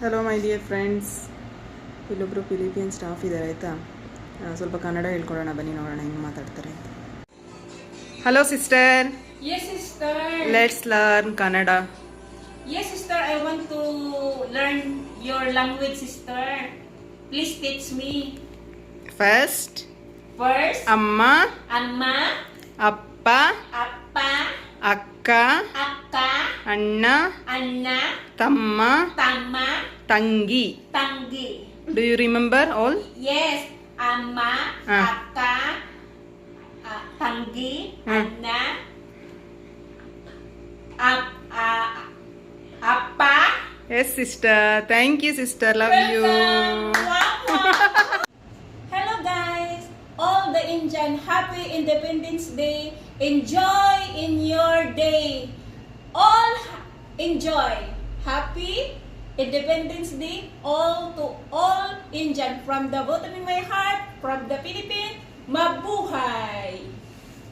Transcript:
Hello my dear friends, ಇಲ್ಲೊಬ್ಬರು Filipino staff ಇದ್ದಾರೆ ಆಯಿತಾ. ಸ್ವಲ್ಪ ಕನ್ನಡ ಹೇಳ್ಕೊಡೋಣ ಬನ್ನಿ, ನೋಡೋಣ ಹೆಂಗೆ ಮಾತಾಡ್ತಾರೆ. Hello sister. Yes, sister. Let's learn Kannada. Yes, sister. I want to learn your language, sister. Please teach me. First First, ಅಮ್ಮ, Amma, ಅಪ್ಪ, Appa, ಅಕ್ಕ, Akka, ಅಣ್ಣ, Anna, ತಮ್ಮ, Tama, tangi. Tanggi. Do you remember all? Yes, Amma, Ah. Akka, Tanggi, Ah. Anna, Appa. Yes sister, thank you sister, love you. Hello guys, all the Indian, happy Independence Day. Enjoy in your day. All enjoy. Happy Independence Day all to all Indian, from the bottom of my heart, from the Philippines. Mabuhay.